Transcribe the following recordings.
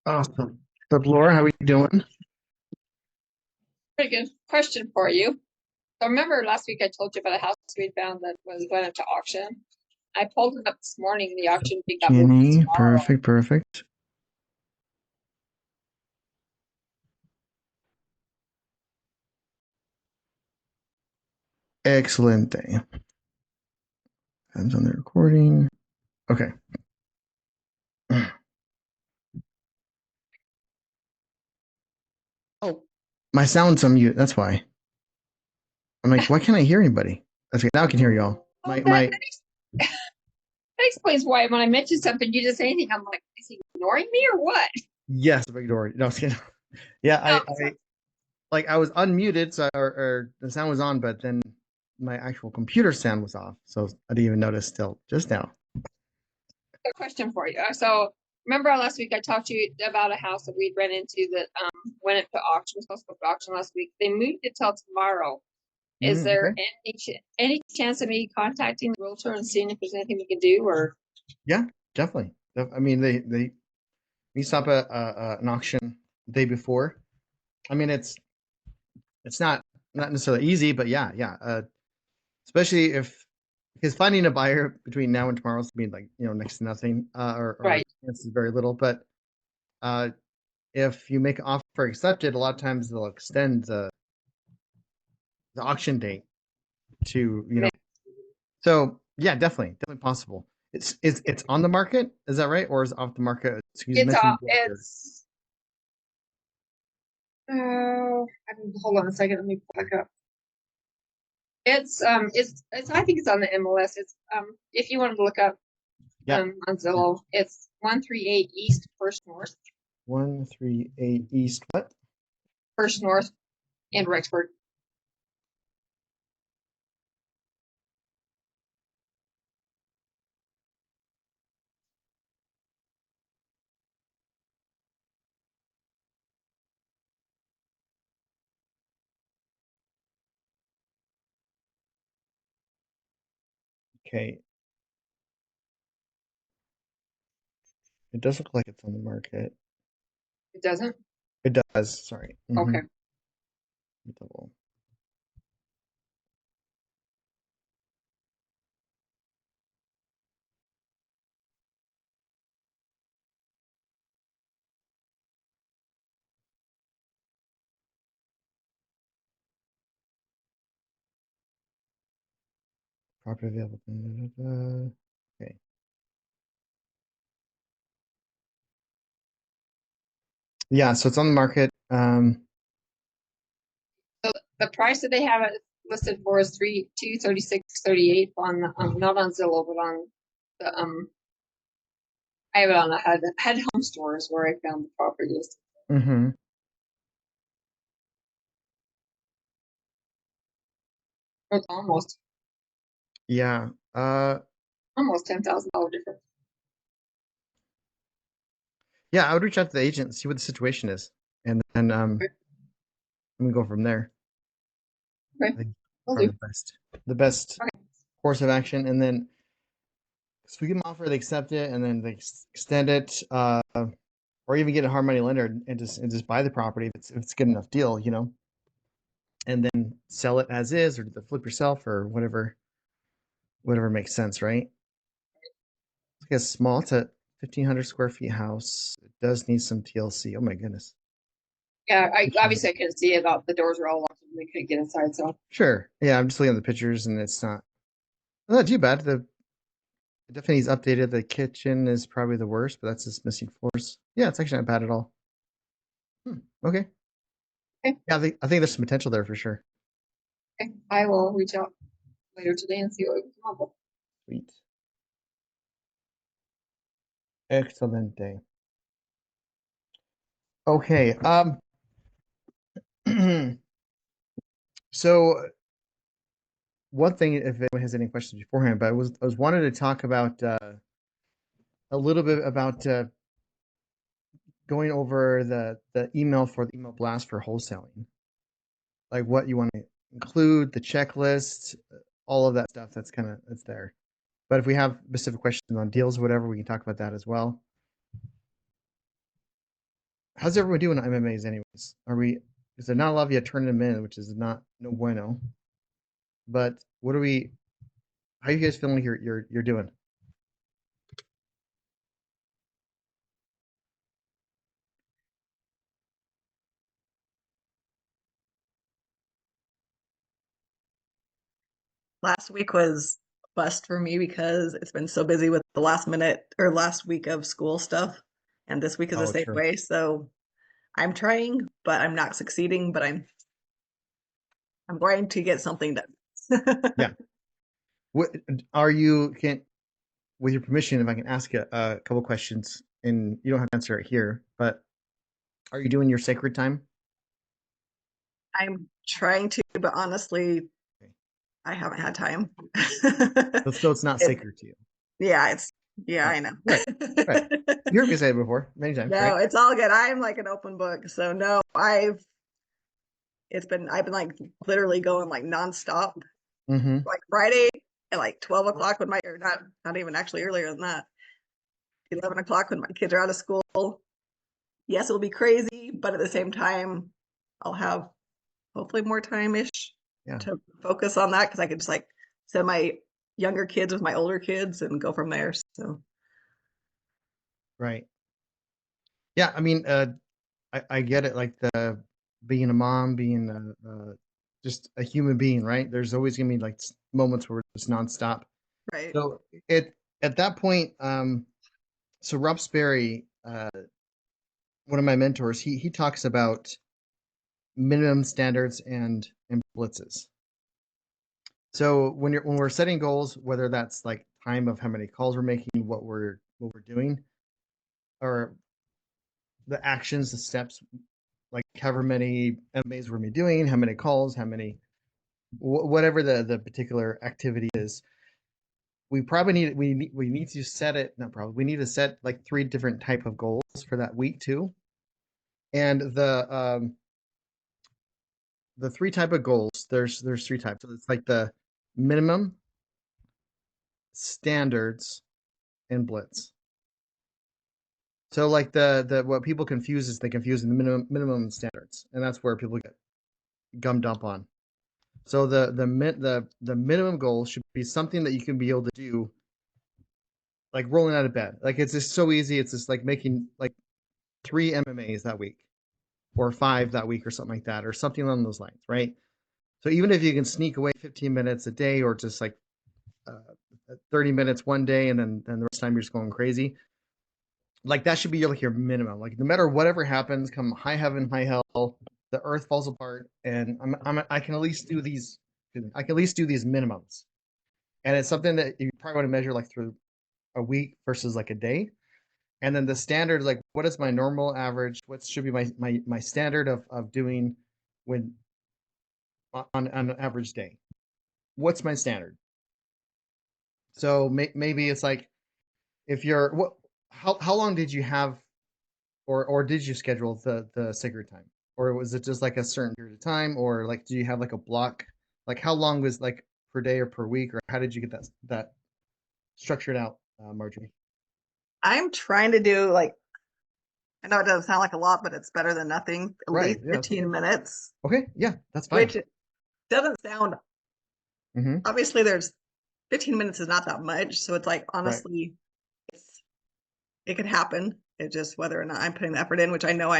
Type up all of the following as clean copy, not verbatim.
Awesome. So, Laura, how are you doing? Pretty good question for you. So remember last week I told you about a house we found that was going up to auction. I pulled it up this morning. The auction thing got moved to Jenny, tomorrow. perfect. Excellent day. Hands on the recording. Okay. Oh, my sound's on mute. That's why. I'm like, why can't I hear anybody? Okay, now I can hear y'all. That explains why when I mention something, you just say anything. I'm like, is he ignoring me or what? Yes, big door. No, yeah, I was unmuted, so or the sound was on, but then my actual computer sound was off, so I didn't even notice till just now. A question for you. So remember last week I talked to you about a house that we'd run into that went up to auction. Was supposed to go to auction last week. They moved it till tomorrow. Is there any chance of me contacting the realtor and seeing if there's anything we can do? Or Yeah, definitely. I mean, we stop an auction the day before. I mean, it's not necessarily easy, but yeah. Especially because finding a buyer between now and tomorrow is gonna be like next to nothing, or right. this is very little. But if you make an offer accepted, a lot of times they'll extend the auction date to So yeah, definitely possible. It's on the market, is that right, or is it off the market? It's hold on a second. Let me back up. It's I think it's on the MLS. It's if you wanted to look up on Zillow, it's 138 East First North. 138 East what? First North in Rexburg. Okay. It does look like it's on the market. It doesn't? It does, sorry. Okay. Double. Property available. Okay. Yeah, so it's on the market. So the price that they have it listed for is 236.38 on the not on Zillow, but on the I have it on the head home stores where I found the properties. It's almost. Yeah. Almost $10,000 difference. Yeah, I would reach out to the agent and see what the situation is, and then we go from there. Okay. I think probably the best course of action, and then so we give them an offer, they accept it, and then they extend it, or even get a hard money lender and just buy the property if it's a good enough deal, and then sell it as is, or do the flip yourself, or whatever makes sense, right? It's like a small, it's a 1,500 square feet house. It does need some TLC. Oh my goodness. Yeah, I couldn't see it. The doors were all locked and we couldn't get inside. So sure, yeah, I'm just looking at the pictures, and it's not too bad. It definitely needs updated. The kitchen is probably the worst, but that's just missing floors. Yeah, it's actually not bad at all. Okay. Okay. Yeah, I think there's some potential there for sure. Okay. I will reach out later today and see what we can come up with. Sweet. Excellent day. Okay. So one thing, if anyone has any questions beforehand, but I was wanted to talk about a little bit about going over the email for the email blast for wholesaling, like what you want to include, the checklist, all of that stuff. That's there. But if we have specific questions on deals or whatever, we can talk about that as well. how's everyone doing on MMAs anyways? Is there not a lot of you turning them in, which is not no bueno. But how are you guys feeling you're doing? Last week was a bust for me because it's been so busy with the last week of school stuff. And this week is the same True. way. So I'm trying, but I'm not succeeding, but I'm going to get something done. Yeah. What with your permission, if I can ask you a couple questions, and you don't have to answer it here, but are you doing your sacred time? I'm trying to, but honestly, Okay. I haven't had time. So it's not sacred to you. Yeah, Oh, I know. right. You heard me say it before many times. No, right? It's all good. I'm like an open book. So no, I've been like literally going like nonstop. Mm-hmm. Like Friday at like 12 o'clock when or not even actually earlier than that, 11 o'clock when my kids are out of school. Yes, it'll be crazy, but at the same time, I'll have hopefully more time-ish to focus on that because I could just like send my younger kids with my older kids and go from there. So Right. Yeah, I mean, I get it. Like being a mom, being just a human being, right? There's always gonna be like moments where it's nonstop. right. So at that point, so Rob Sperry, one of my mentors, he talks about minimum standards and blitzes. So when we're setting goals, whether that's like time of how many calls we're making, what we're doing, or the actions, the steps, like however many MAs we're doing, how many calls, how many whatever the particular activity is, we probably need to set it. Not probably, we need to set like 3 different type of goals for that week too. And the 3 type of goals, there's 3 types. So it's like the minimum, standards, and blitz. So like the what people confuse is they confuse the minimum standards, and that's where people get gummed up on. So the minimum goal should be something that you can be able to do, like rolling out of bed. Like it's just so easy. It's just like making like 3 MMAs that week, or 5 that week, or something like that, or something along those lines, right? So even if you can sneak away 15 minutes a day, or just like 30 minutes one day, and then the rest of the time you're just going crazy, like that should be like your minimum. Like no matter whatever happens, come high heaven, high hell, the earth falls apart, and I can at least do these. I can at least do these minimums, and it's something that you probably want to measure like through a week versus like a day. And then the standard, like what is my normal average? What should be my standard of doing when on an average day? What's my standard? So maybe it's like if you're what how long did you have, or did you schedule the sacred time, or was it just like a certain period of time, or like do you have like a block, like how long was like per day or per week, or how did you get that structured out, Marjorie? I'm trying to do like, I know it doesn't sound like a lot, but it's better than nothing. At least 15 minutes. Okay, yeah, that's fine. Which doesn't sound, obviously there's 15 minutes is not that much. So it's like, honestly, it could happen. It's just whether or not I'm putting the effort in, which I know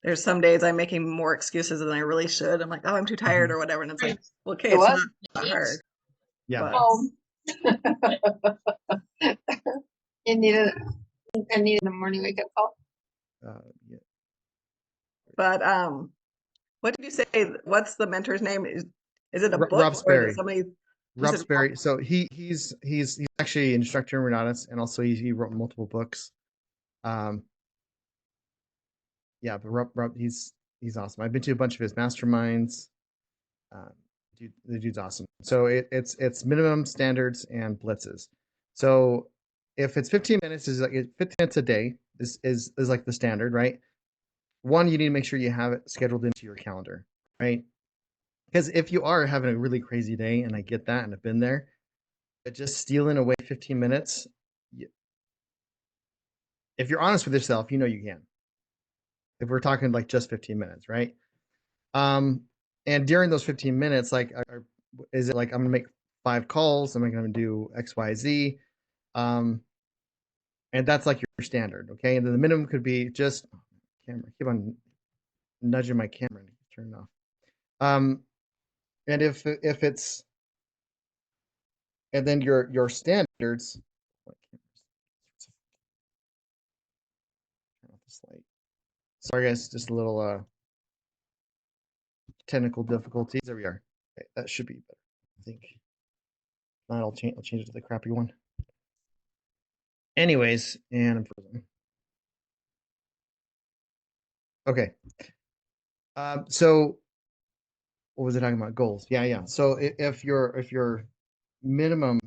there's some days I'm making more excuses than I really should. I'm like, oh, I'm too tired or whatever. And it's like, okay, it's not hard. Yeah. You needed a morning wake up call. Yeah. But what did you say? What's the mentor's name? Is it a book Rob Sperry. or is it somebody? Rob Sperry. So he's actually an instructor in Renatus, and also he wrote multiple books. Yeah, but Rob he's awesome. I've been to a bunch of his masterminds. The dude's awesome. So it's minimum standards and blitzes. So if it's 15 minutes, is like 15 minutes a day is like the standard, right? One, you need to make sure you have it scheduled into your calendar, right? Because if you are having a really crazy day, and I get that, and I've been there, but just stealing away 15 minutes, if you're honest with yourself, you know you can. If we're talking like just 15 minutes, right? And during those 15 minutes, like, is it like I'm gonna make 5 calls? Am I gonna do X, Y, Z? And that's like your standard, okay? And then the minimum could be just camera. Keep on nudging my camera and turn it off. And if it's and then your standards. Turn off this light. Sorry guys, just a little technical difficulties. There we are. Okay, that should be better, I think. Not, I'll change it to the crappy one. Anyways, and I'm frozen. Okay. So what was I talking about? Goals. Yeah. So if your minimum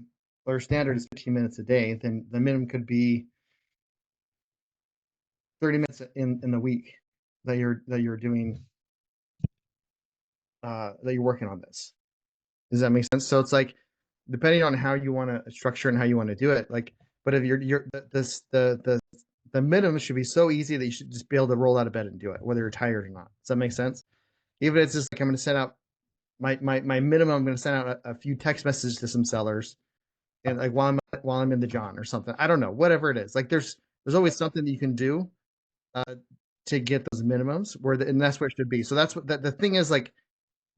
or standard is 15 minutes a day, then the minimum could be 30 minutes in the week that you're doing that you're working on this. Does that make sense? So it's like, depending on how you want to structure and how you want to do it, like, but if the minimum should be so easy that you should just be able to roll out of bed and do it, whether you're tired or not. Does that make sense? Even if it's just like, I'm going to send out my minimum, I'm going to send out a few text messages to some sellers, and like while I'm in the John or something. I don't know, whatever it is. Like there's always something that you can do to get those minimums and that's what it should be. So that's what the thing is. Like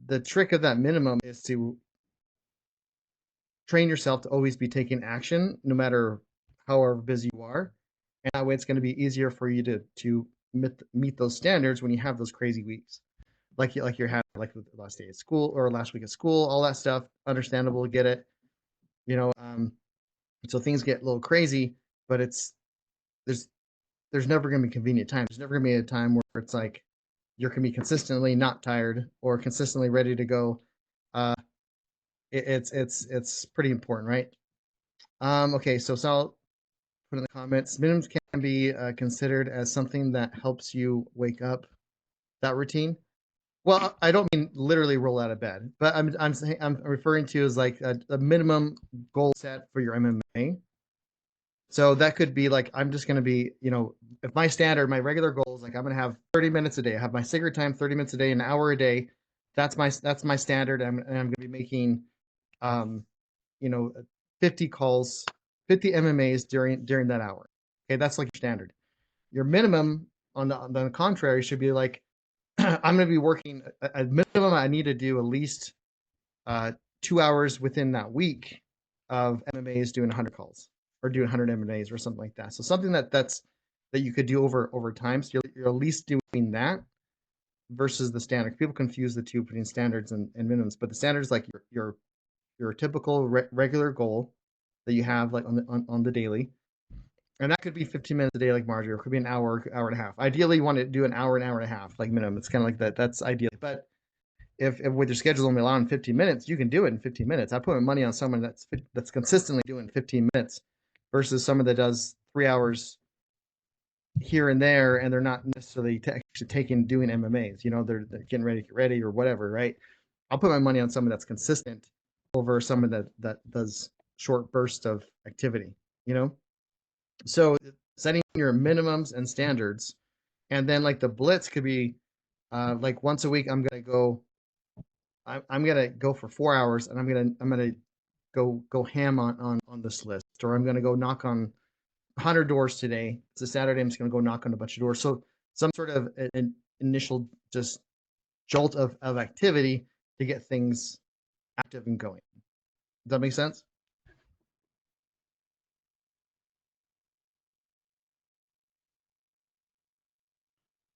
the trick of that minimum is to train yourself to always be taking action, no matter however busy you are, and that way it's going to be easier for you to meet those standards when you have those crazy weeks, like you're having, like the last day of school or last week of school, all that stuff. Understandable, get it, you know. So things get a little crazy, but there's never going to be convenient time. There's never going to be a time where it's like you're going to be consistently not tired or consistently ready to go. It's pretty important, right? Okay, so I'll put in the comments. Minimums can be considered as something that helps you wake up that routine. Well, I don't mean literally roll out of bed, but I'm referring to as like a minimum goal set for your MMA. So that could be like, I'm just going to be, if my standard, my regular goal is like, I'm going to have 30 minutes a day. I have my cigarette time, 30 minutes a day, an hour a day. That's my standard. And I'm going to be making, you know, 50 calls, 50 MMAs during that hour. Okay. That's like your standard. Your minimum on the contrary should be like, I'm going to be working a minimum. I need to do at least 2 hours within that week of MMAs doing 100 calls or doing 100 MMAs or something like that. So something that you could do over time. So you're at least doing that versus the standard. People confuse the two, between standards and minimums, but the standard is like your typical regular goal that you have like on the daily. And that could be 15 minutes a day, like Marjorie, or it could be an hour and a half. Ideally, you want to do an hour and a half, like minimum. It's kind of like that. That's ideal. But if with your schedule only allowing 15 minutes, you can do it in 15 minutes. I put my money on someone that's consistently doing 15 minutes versus someone that does 3 hours here and there, and they're not necessarily actually doing MMAs. They're getting ready to get ready or whatever, right? I'll put my money on someone that's consistent over someone that does short bursts of activity. So setting your minimums and standards, and then like the blitz could be like once a week. I'm gonna go for 4 hours, and I'm gonna go ham on this list, or I'm gonna go knock on 100 doors today. It's a Saturday. I'm just gonna go knock on a bunch of doors. So some sort of an initial just jolt of activity to get things active and going. Does that make sense?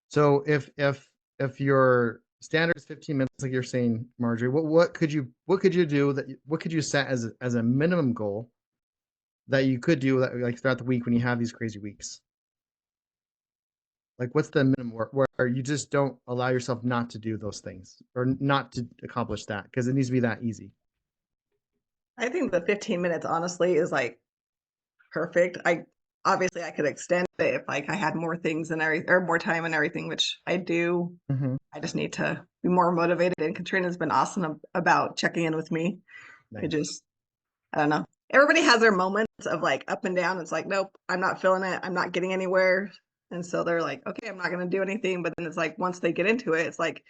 So if your standard is 15 minutes, like you're saying, Marjorie, what could you do what could you set as a minimum goal that you could do that, like throughout the week when you have these crazy weeks? Like what's the minimum where you just don't allow yourself not to do those things or not to accomplish that because it needs to be that easy? I think the 15 minutes honestly is like perfect. Obviously I could extend it if like I had more things and or more time and everything, which I do. Mm-hmm. I just need to be more motivated, and Katrina's been awesome about checking in with me. Nice. It just, I don't know. everybody has their moments of like up and down. It's like, nope, I'm not feeling it. I'm not getting anywhere. And so they're like, okay, I'm not going to do anything. But then it's like, once they get into it, it's like,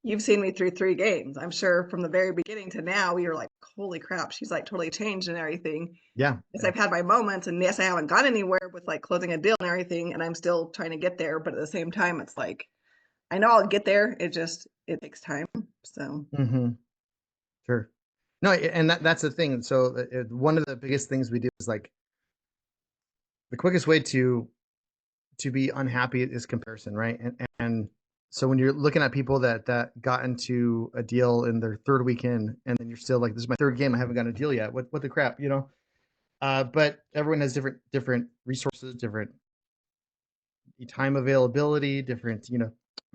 you've seen me through 3 games. I'm sure from the very beginning to now, you're like, holy crap, she's like totally changed and everything. Yeah. Yes, I've had my moments, and yes, I haven't gone anywhere with like closing a deal and everything, and I'm still trying to get there. But at the same time, it's like, I know I'll get there. It takes time. So. Mm-hmm. Sure. No, and that's the thing. So one of the biggest things we do is like the quickest way to be unhappy is comparison, right? And so when you're looking at people that got into a deal in their 3rd weekend, and then you're still like, this is my 3rd game, I haven't gotten a deal yet. What the crap, you know? But everyone has different resources, different time availability, different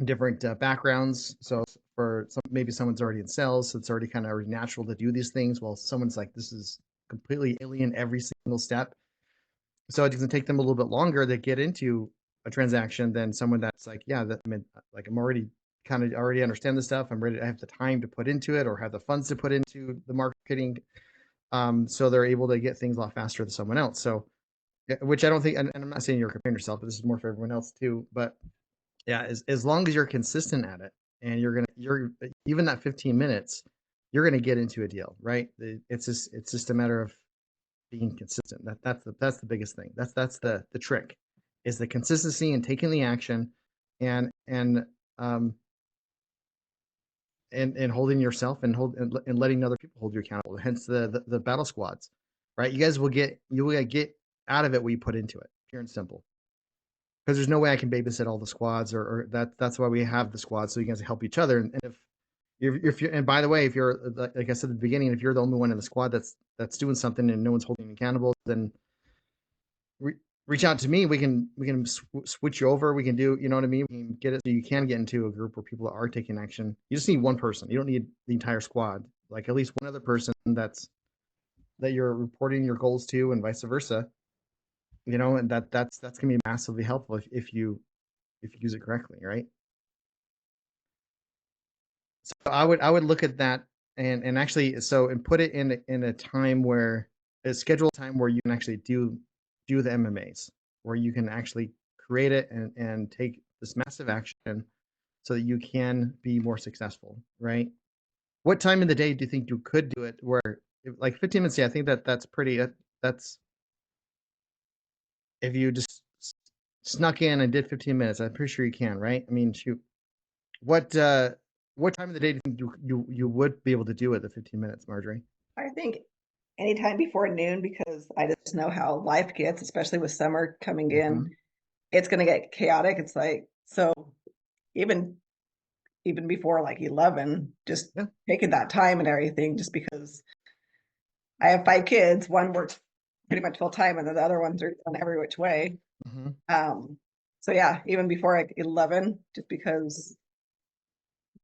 different backgrounds. So for maybe someone's already in sales, so it's already kind of already natural to do these things. While someone's like, this is completely alien every single step. So it's going to take them a little bit longer to get into a transaction than someone that's like, yeah, I mean, like I'm already kind of already understand this stuff. I'm ready. I have the time to put into it, or have the funds to put into the marketing. So they're able to get things a lot faster than someone else. So, which I don't think, and I'm not saying you're comparing yourself, but this is more for everyone else too. But yeah, as long as you're consistent at it, and you're even that 15 minutes, you're gonna get into a deal, right? It's just a matter of being consistent. That's the biggest thing. That's the trick, is the consistency and taking the action, and um and holding yourself and letting other people hold you accountable. Hence the battle squads, right? You will get out of it what you put into it, pure and simple. Because there's no way I can babysit all the squads, or that's why we have the squad, so you guys help each other. And if you're, and by the way, if you're, like I said at the beginning, if you're the only one in the squad that's doing something and no one's holding you accountable, then reach out to me. We can switch you over. We can do, you know what I mean? We can get it so you can get into a group where people are taking action. You just need one person. You don't need the entire squad. Like at least one other person that you're reporting your goals to, and vice versa. You know, and that's gonna be massively helpful if you use it correctly, right? So I would look at that, and actually, so, and put it in a time where a scheduled time where you can actually do the MMAs, where you can actually create it and take this massive action so that you can be more successful, right? What time in the day do you think you could do it where, like 15 minutes? Yeah, I think that's pretty, that's, if you just snuck in and did 15 minutes, I'm pretty sure you can, right? I mean, shoot, what what time of the day do you think you would be able to do it, the 15 minutes, Marjorie? I think anytime before noon, because I just know how life gets, especially with summer coming in. Mhm. It's going to get chaotic. It's like, so even before like 11, just Yeah. taking that time and everything, just because I have 5 kids. One works pretty much full time, and then the other ones are on every which way. Mhm. So yeah, even before like 11, just because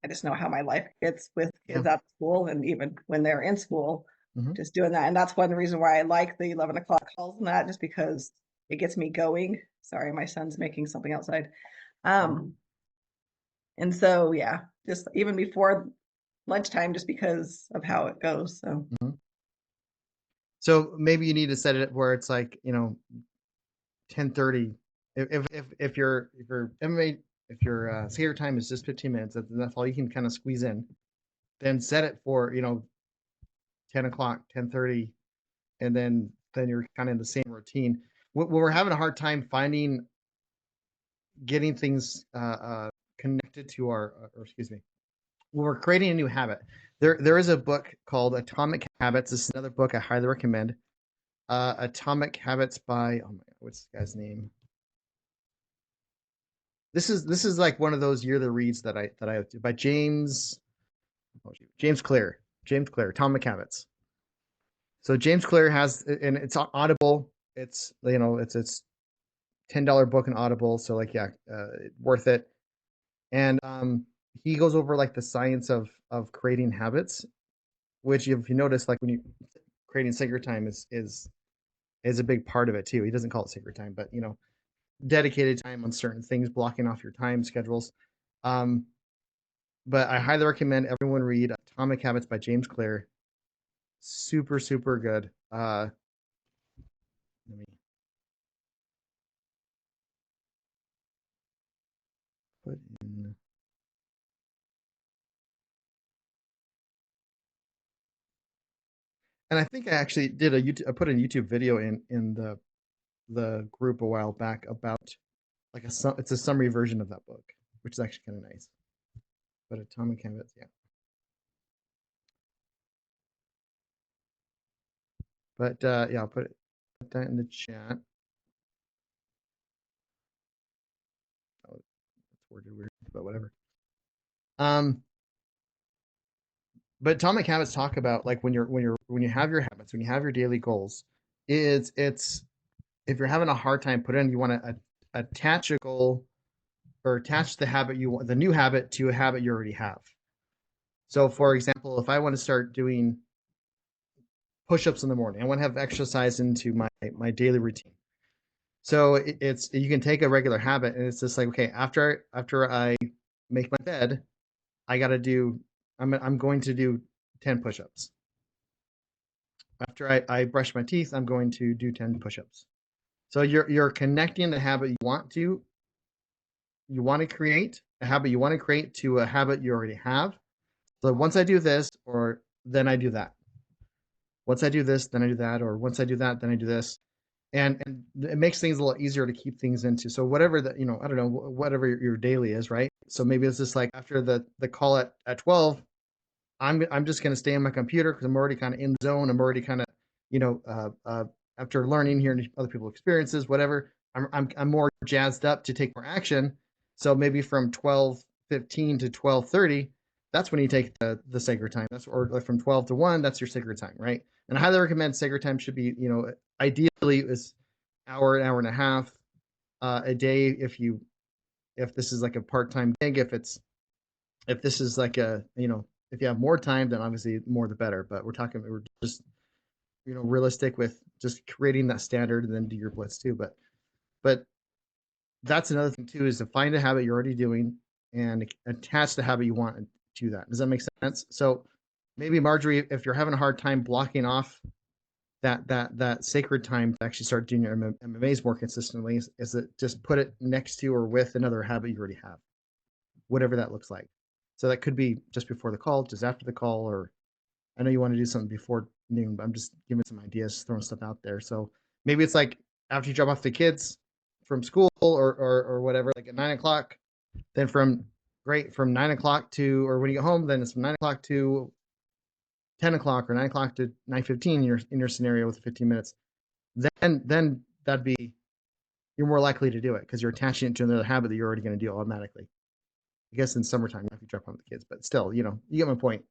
I just know how my life gets with Yeah. kids out of school, and even when they're in school, Mhm. just doing that. And that's one reason why I like the 11 o'clock calls and that, just because it gets me going. Sorry, my son's making something outside. And so, yeah, just even before lunchtime, just because of how it goes. So, Mhm. So maybe you need to set it where it's like, 10:30. If your MMA, if your skater time is just 15 minutes, that's all you can kind of squeeze in. Then set it for 10 o'clock, 10:30, and then you're kind of in the same routine. We're having a hard time getting things connected to or excuse me, when we're creating a new habit. There is a book called Atomic Habits. This is another book I highly recommend. Atomic Habits by, oh my god, what's the guy's name? This is like one of those yearly reads that I by James, oh, James Clear. James Clear, Atomic Habits. So James Clear has, and it's on Audible. It's it's $10 book in Audible. So like, yeah, worth it. And he goes over like the science of creating habits, which if you notice, like when you creating sacred time is a big part of it too. He doesn't call it sacred time, but dedicated time on certain things, blocking off your time schedules. Um, but I highly recommend everyone read Atomic Habits by James Clear. Super, super good. let me put in. And I think I actually did I put a YouTube video in the group a while back about like it's a summary version of that book, which is actually kind of nice. But Atomic Habits, yeah. But yeah, I'll put that in the chat. Oh, it's worded weird, but whatever. But Atomic Habits talk about like when you have your habits, when you have your daily goals, it's if you're having a hard time put in, you want to attach a goal or attach the habit you want, the new habit to a habit you already have. So, for example, if I want to start doing push-ups in the morning, I want to have exercise into my daily routine. So it's you can take a regular habit and it's just like, okay, after I make my bed, I got to do I'm going to do 10 push-ups. After I brush my teeth, I'm going to do 10 push-ups. So you're connecting the habit you want to create, a habit you want to create to a habit you already have. So once I do this, or then I do that. Once I do this, then I do that, or once I do that, then I do this. And it makes things a little easier to keep things into. So whatever that, I don't know, whatever your daily is, right? So maybe it's just like after the call at 12, I'm just going to stay on my computer because I'm already kind of in the zone. I'm already kind of, after learning, hearing other people's experiences, whatever, I'm more jazzed up to take more action. So maybe from 12:15 to 12:30, that's when you take the sacred time. That's or like from 12 to 1, that's your sacred time, right? And I highly recommend sacred time should be, ideally is an hour and a half a day if this is like a part-time gig. If this is like if you have more time, then obviously more the better. But we're just realistic with just creating that standard and then do your blitz too. But that's another thing too, is to find a habit you're already doing and attach the habit you want to that. Does that make sense? So maybe Marjorie, if you're having a hard time blocking off that sacred time to actually start doing your MMAs more consistently, is it just put it next to or with another habit you already have, whatever that looks like. So that could be just before the call, just after the call, or I know you want to do something before noon, but I'm just giving some ideas, throwing stuff out there. So maybe it's like after you drop off the kids from school or whatever, like at 9 o'clock, then from 9 o'clock to, or when you get home, then it's from 9 o'clock to 10 o'clock or 9 o'clock to 9:15 in your scenario with 15 minutes. Then that'd be, you're more likely to do it because you're attaching it to another habit that you're already going to do automatically. I guess in summertime, if you drop off the kids, but still, you get my point.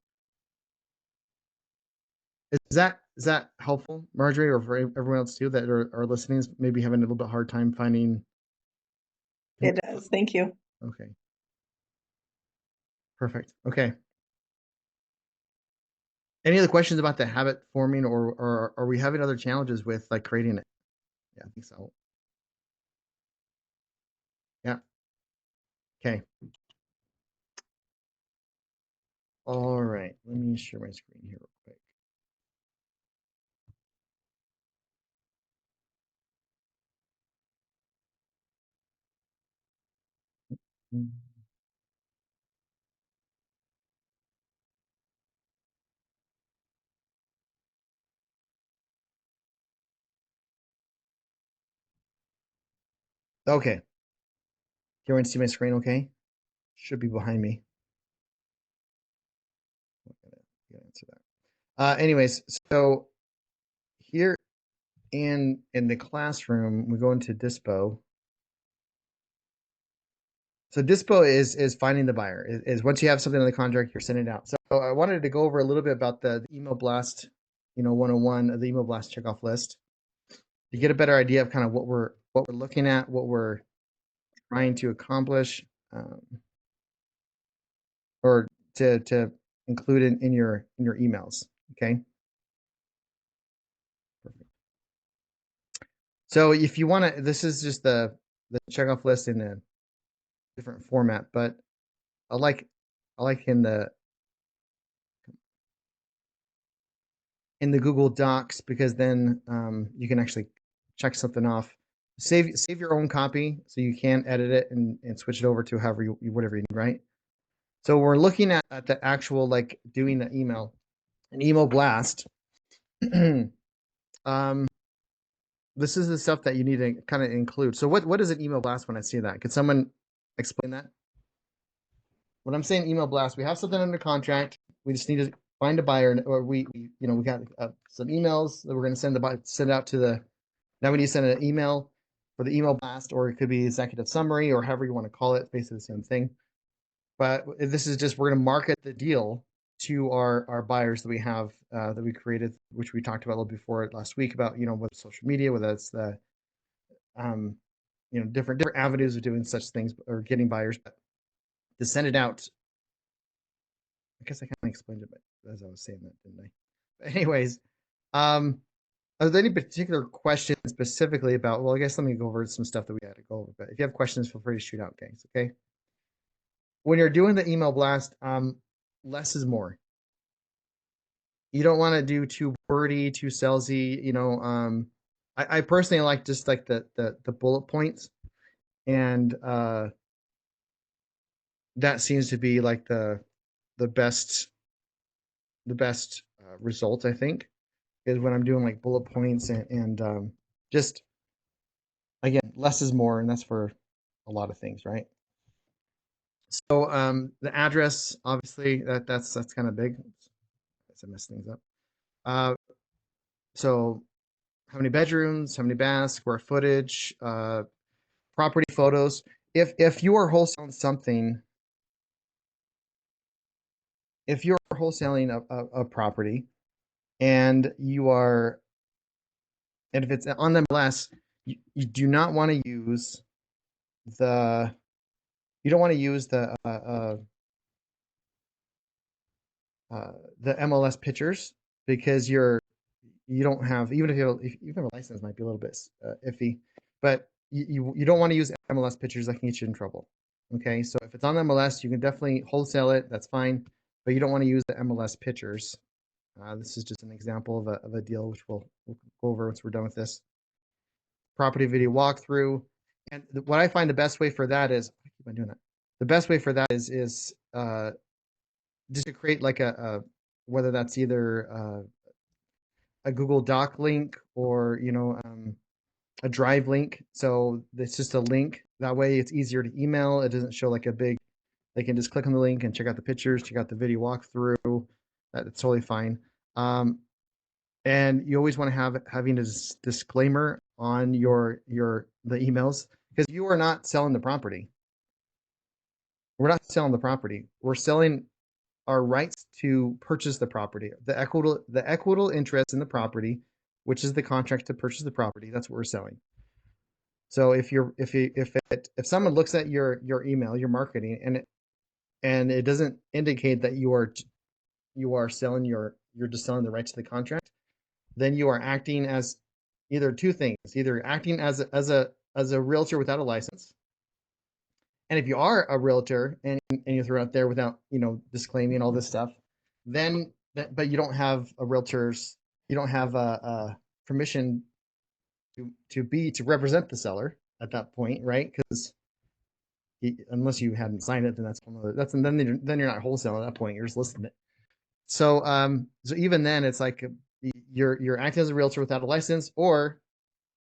Is that helpful, Marjorie, or for everyone else too that are listening, maybe having a little bit hard time finding? It does. Thank you. Okay. Perfect. Okay. Any other questions about the habit forming, or are we having other challenges with like creating it? Yeah, I think so. Yeah. Okay. All right. Let me share my screen here real quick. Okay. Can everyone see my screen okay? Should be behind me. Gotta answer that. Anyways, so here in the classroom, we go into Dispo. So Dispo is finding the buyer. Is once you have something on the contract, you're sending it out. So I wanted to go over a little bit about the email blast, 101 of the email blast checkoff list to get a better idea of kind of what we're looking at, what we're trying to accomplish, or to include in your emails. Okay. Perfect. So if you want to, this is just the checkoff list in a different format, but I like in in the Google Docs, because then you can actually check something off. Save your own copy so you can edit it and switch it over to however you whatever you need, right? So we're looking at the actual, like, doing the email, an email blast. This is the stuff that you need to kind of include. So what is an email blast when I see that? Could someone explain that? When I'm saying email blast, we have something under contract. We just need to find a buyer, or we got some emails that we're going to send out to the. Now we need to send an email for the email blast, or it could be executive summary, or however you want to call it. Basically the same thing. But this is just, we're going to market the deal to our buyers that we have that we created, which we talked about a little before last week about, with social media, whether it's the different avenues of doing such things or getting buyers. But to send it out, I guess I kind of explained it as I was saying that, didn't I? But anyways, are there any particular questions specifically about? Well, I guess let me go over some stuff that we had to go over. But if you have questions, feel free to shoot out, guys. Okay. When you're doing the email blast, less is more. You don't want to do too wordy, too salesy. I personally like just like the bullet points, and that seems to be like the best result, I think, is when I'm doing like bullet points and just, again, less is more, and that's for a lot of things, right? So the address, obviously, that's kind of big. I mess things up. So how many bedrooms, how many baths, square footage, property photos. If you are wholesaling something, if you're wholesaling a property, and if it's on the MLS, you do not want to use the MLS pictures, because you don't have, even if you have a license, might be a little bit iffy, but you don't want to use MLS pictures that can get you in trouble. Okay, so if it's on the MLS, you can definitely wholesale it. That's fine, but you don't want to use the MLS pictures. This is just an example of a deal, which we'll go over once we're done with this. Property video walkthrough, and what I find the best way for that is, I keep on doing that. The best way for that is just to create like whether that's either a Google Doc link or a Drive link. So it's just a link. That way it's easier to email. It doesn't show like a big. They can just click on the link and check out the pictures, check out the video walkthrough. That's totally fine. And you always want to having a disclaimer on the emails, because you are not selling the property. We're not selling the property. We're selling our rights to purchase the property, the equitable interest in the property, which is the contract to purchase the property. That's what we're selling. So if someone looks at your email, your marketing, and it doesn't indicate that you are selling you're just selling the rights to the contract, then you are acting as either two things: either acting as a realtor without a license. And if you are a realtor and you throw it out there without disclaiming all this stuff, then but you don't have a permission to represent the seller at that point, right? Because unless you hadn't signed it, then then you're not wholesaling at that point. You're just listing it. So so even then, it's like you're acting as a realtor without a license, or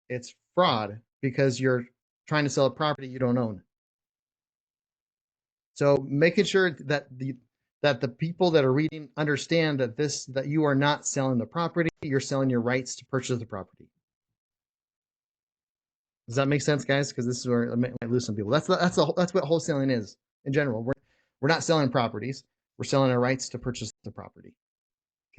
it's fraud because you're trying to sell a property you don't own. So making sure that the people that are reading understand that you are not selling the property, you're selling your rights to purchase the property. Does that make sense, guys? Because this is where I might lose some people. That's what wholesaling is in general. We're not selling properties. We're selling our rights to purchase the property.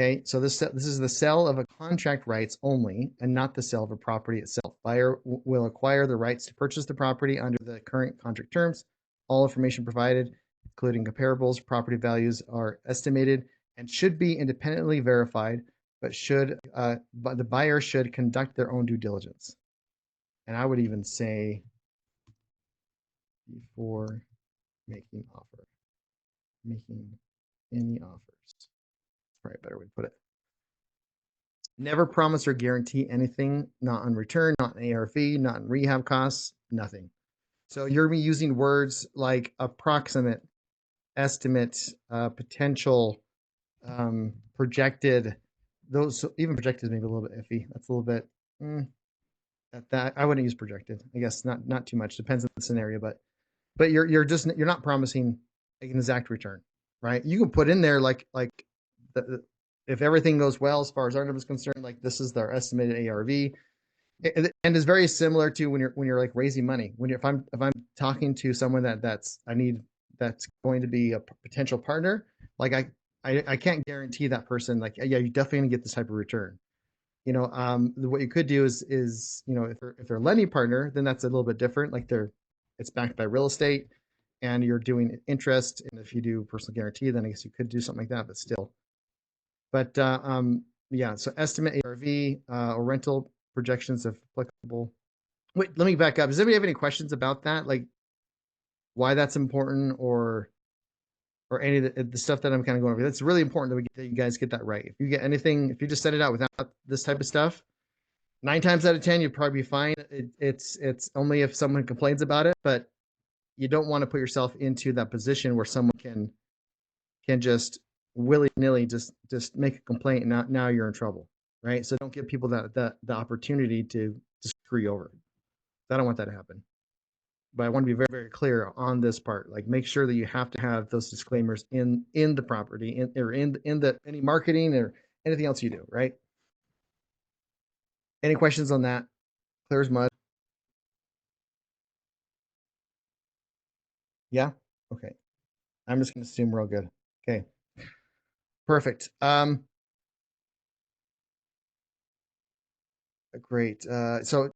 Okay, so this is the sale of a contract rights only, and not the sale of a property itself. Buyer will acquire the rights to purchase the property under the current contract terms. All information provided, including comparables, property values, are estimated and should be independently verified, but the buyer should conduct their own due diligence. And I would even say before making any offers. Probably a better way to put it. Never promise or guarantee anything, not on return, not in ARV, not in rehab costs, nothing. So you're using words like approximate, estimate, potential, projected. Those even projected is maybe a little bit iffy. That's a little bit. That I wouldn't use projected. I guess not too much. Depends on the scenario, but you're not promising an exact return, right? You can put in there like the, if everything goes well as far as our number is concerned, like this is their estimated ARV, and it's very similar to when you're like raising money. If I'm talking to someone that's going to be a potential partner, like I can't guarantee that person like yeah, you're definitely gonna get this type of return. What you could do is if they're a lending partner, then that's a little bit different. Like it's backed by real estate, and you're doing interest. And if you do personal guarantee, then I guess you could do something like that. But still, yeah. So estimate ARV or rental projections if applicable. Wait, let me back up. Does anybody have any questions about that? Like why that's important or any of the stuff that I'm kind of going over? That's really important that you guys get that right. If you get anything, if you just set it out without this type of stuff, 9 times out of 10, you'd probably be fine. It's only if someone complains about it, but you don't want to put yourself into that position where someone can just willy-nilly just make a complaint and now you're in trouble, right? So don't give people the opportunity to screw you over. I don't want that to happen. But I want to be very, very clear on this part. Like make sure that you have to have those disclaimers in the property or in the any marketing or anything else you do, right? Any questions on that? Clear as mud. Yeah? Okay. I'm just gonna assume we're all good. Okay. Perfect. Great. So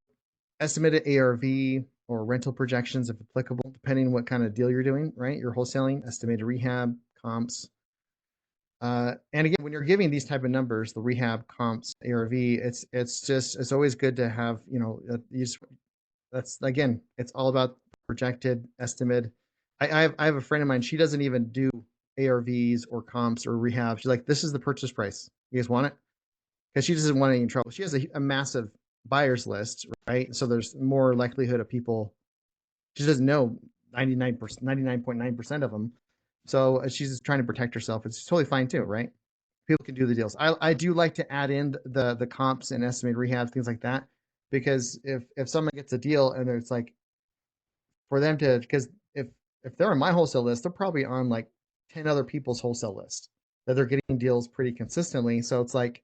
estimated ARV or rental projections if applicable, depending on what kind of deal you're doing, right? You're wholesaling, estimated rehab, comps. And again, when you're giving these type of numbers, the rehab, comps, ARV, it's always good to have, these. That's again, it's all about projected estimate. I have a friend of mine. She doesn't even do ARVs or comps or rehab. She's like, this is the purchase price. You guys want it? Because she doesn't want any trouble. She has a massive buyers list, right? So there's more likelihood of people. She doesn't know 99%, 99.9% of them. So she's just trying to protect herself. It's totally fine too, right? People can do the deals. I do like to add in the comps and estimate rehab, things like that, because if someone gets a deal and it's like for them to, because if they're on my wholesale list, they're probably on like 10 other people's wholesale list that they're getting deals pretty consistently. So it's like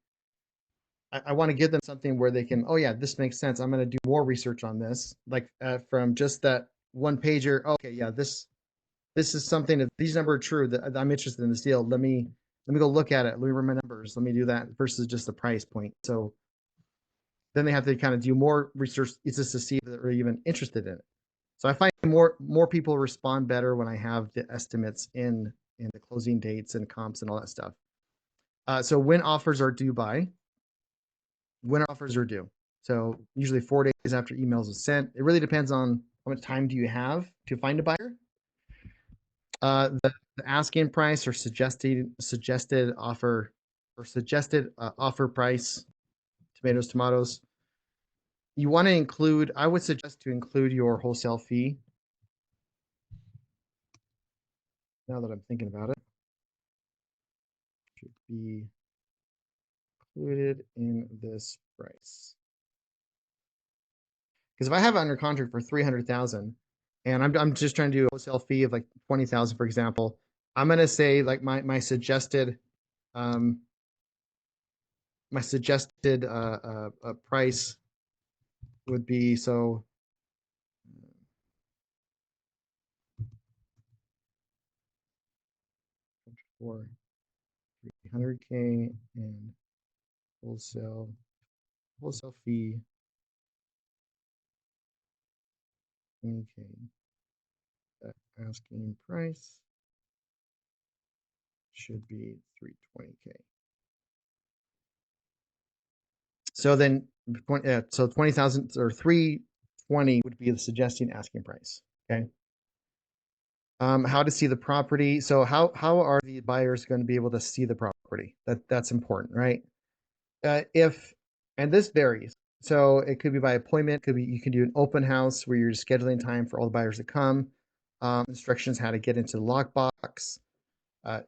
I want to give them something where they can, oh yeah, this makes sense. I'm going to do more research on this, like from just that one pager. Okay, yeah, this is something that these numbers are true that I'm interested in this deal. Let me go look at it. Let me run my numbers. Let me do that versus just the price point. So then they have to kind of do more research just to see if they're even interested in it. So I find more people respond better when I have the estimates in the closing dates and comps and all that stuff. So when offers are due by, when offers are due. So usually 4 days after emails is sent. It really depends on how much time do you have to find a buyer. The asking price or suggested offer or suggested offer price, tomatoes. You want to include, I would suggest to include your wholesale fee. Now that I'm thinking about it, should be included in this price. Because if I have it under contract for 300,000 and I'm just trying to do a wholesale fee of like 20,000, for example, I'm going to say like my suggested price would be so for 300K and wholesale fee 20K. Asking price should be 320K. So then, so 20,000 or 320 would be the suggesting asking price. Okay. How to see the property. So how are the buyers going to be able to see the property? That's important, right? And this varies. So it could be by appointment. Could be you can do an open house where you're scheduling time for all the buyers to come. Instructions how to get into the lockbox. Uh,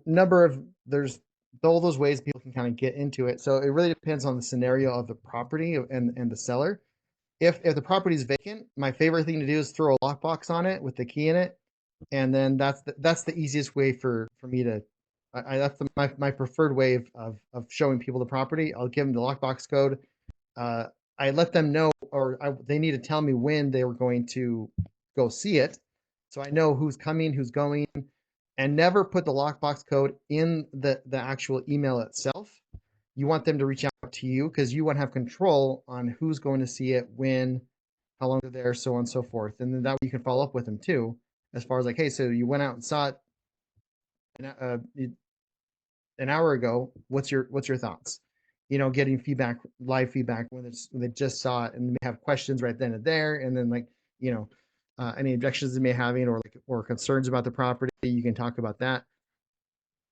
number of there's all those ways people can kind of get into it. So it really depends on the scenario of the property and the seller. If the property is vacant, my favorite thing to do is throw a lockbox on it with the key in it, and then that's the easiest way for me to. That's my preferred way of showing people the property. I'll give them the lockbox code. uh, I let them know, or they need to tell me when they were going to go see it, so I know who's coming, who's going, and never put the lockbox code in the actual email itself. You want them to reach out to you because you want to have control on who's going to see it, when, how long they're there, so on and so forth, and then that way you can follow up with them too, as far as like, hey, so you went out and saw it an hour ago. What's your thoughts? Getting feedback, live feedback when they just saw it, and they have questions right then and there, and then like any objections they may having, or concerns about the property, you can talk about that.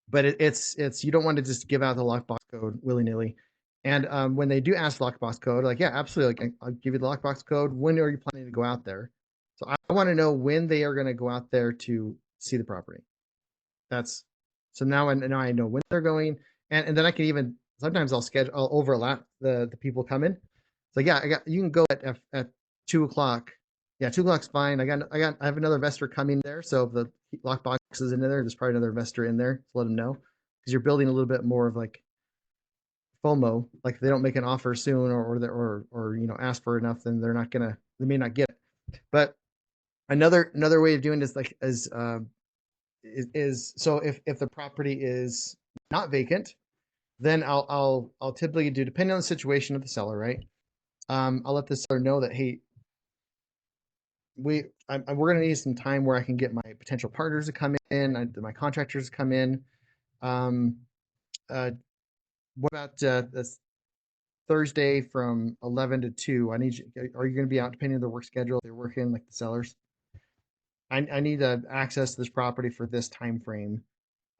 But it's you don't want to just give out the lockbox code willy nilly. And when they do ask lockbox code, like, yeah, absolutely, like, I'll give you the lockbox code. When are you planning to go out there? So I want to know when they are going to go out there to see the property. That's so now I know when they're going, and then I can even sometimes I'll overlap the people coming. So yeah, you can go at 2 o'clock. Yeah, 2 o'clock's fine. I have another investor coming there, so if the lockbox is in there, there's probably another investor in there. So let them know, because you're building a little bit more of like FOMO. Like if they don't make an offer soon, or ask for enough, then they may not get it. But another way of doing this, like, is so if the property is not vacant, then I'll typically do, depending on the situation of the seller, right? I'll let the seller know that, hey, we're going to need some time where I can get my potential partners to come in, my contractors to come in. Um, what about this Thursday from 11 to 2? Are you going to be out, depending on the work schedule they're working, like the sellers? I need access to this property for this time frame.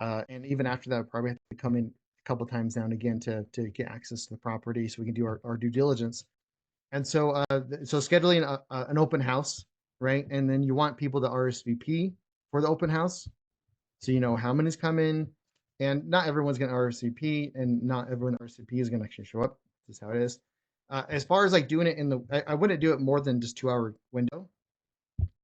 And even after that, probably have to come in a couple times down again to get access to the property so we can do our due diligence. And so scheduling an open house, right? And then you want people to RSVP for the open house, so you know how many's coming. And not everyone's going to RSVP, and not everyone RSVP is going to actually show up. This is how it is. As far as like doing it I wouldn't do it more than just 2 hour window.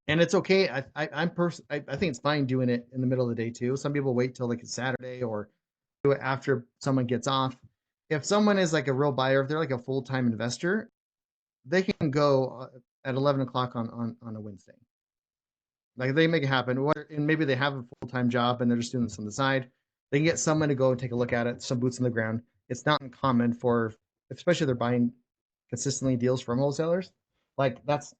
And it's okay. I think it's fine doing it in the middle of the day too. Some people wait till like a Saturday, or do it after someone gets off. If someone is like a real buyer, if they're like a full-time investor, they can go at 11 o'clock on a Wednesday. Like, they make it happen. And maybe they have a full-time job and they're just doing this on the side. They can get someone to go and take a look at it, some boots on the ground. It's not uncommon for, especially if they're buying consistently deals from wholesalers. Like, that's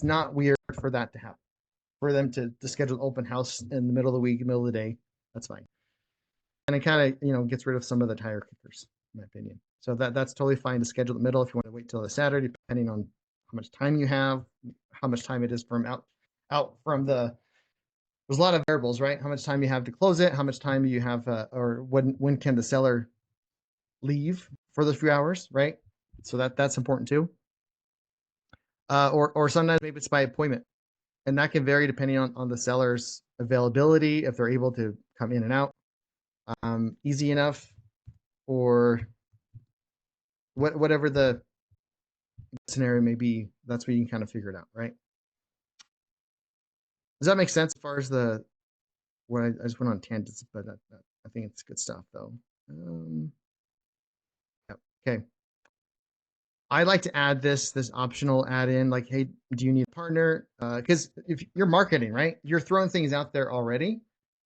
not weird for that to happen. For them to schedule an open house in the middle of the week, middle of the day, that's fine. And it kind of gets rid of some of the tire kickers, in my opinion. So that's totally fine to schedule the middle if you want to wait till the Saturday, depending on how much time you have, how much time it is from out from the. There's a lot of variables, right? How much time you have to close it, how much time you have, or when can the seller leave for those few hours, right? So that's important too. Or sometimes maybe it's by appointment, and that can vary depending on the seller's availability, if they're able to come in and out easy enough, or whatever the scenario may be. That's where you can kind of figure it out, right? Does that make sense as far as what I just went on tangents, but I think it's good stuff though. Yeah, okay. I like to add this optional add in, like, hey, do you need a partner? Because if you're marketing, right, you're throwing things out there already,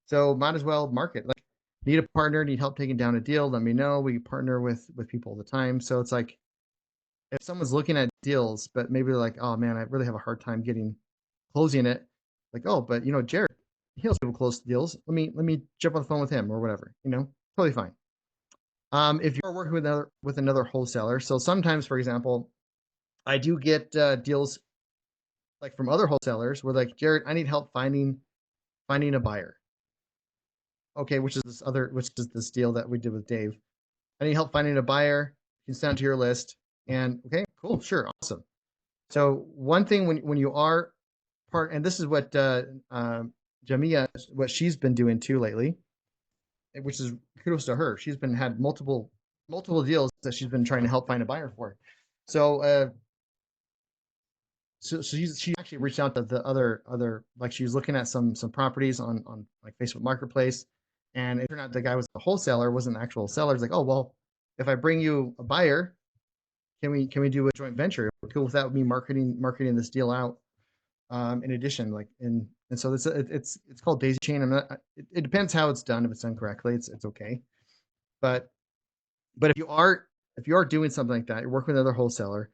so might as well market. Like, need a partner, need help taking down a deal, let me know. We partner with people all the time. So it's like, if someone's looking at deals, but maybe they're like, oh man, I really have a hard time closing it. Like, oh, but Jared, he helps people close deals. Let me jump on the phone with him or whatever. Totally fine. If you're working with another wholesaler, so sometimes, for example, I do get deals like from other wholesalers where, like, Jared, I need help finding a buyer. Okay, which is this deal that we did with Dave. I need help finding a buyer. You can send it to your list. And okay, cool, sure, awesome. So one thing when you are part, and this is what Jamia, what she's been doing too lately, which is kudos to her. She's been had multiple deals that she's been trying to help find a buyer for. So so she actually reached out to the other like she was looking at some properties on like Facebook Marketplace, and it turned out the guy was a wholesaler, wasn't an actual seller. It's like, oh well, if I bring you a buyer, can we do a joint venture? Cool with that with me marketing this deal out. In addition, like and so it's called daisy chain. I'm not. It depends how it's done. If it's done correctly, it's okay. But if you are doing something like that, you're working with another wholesaler.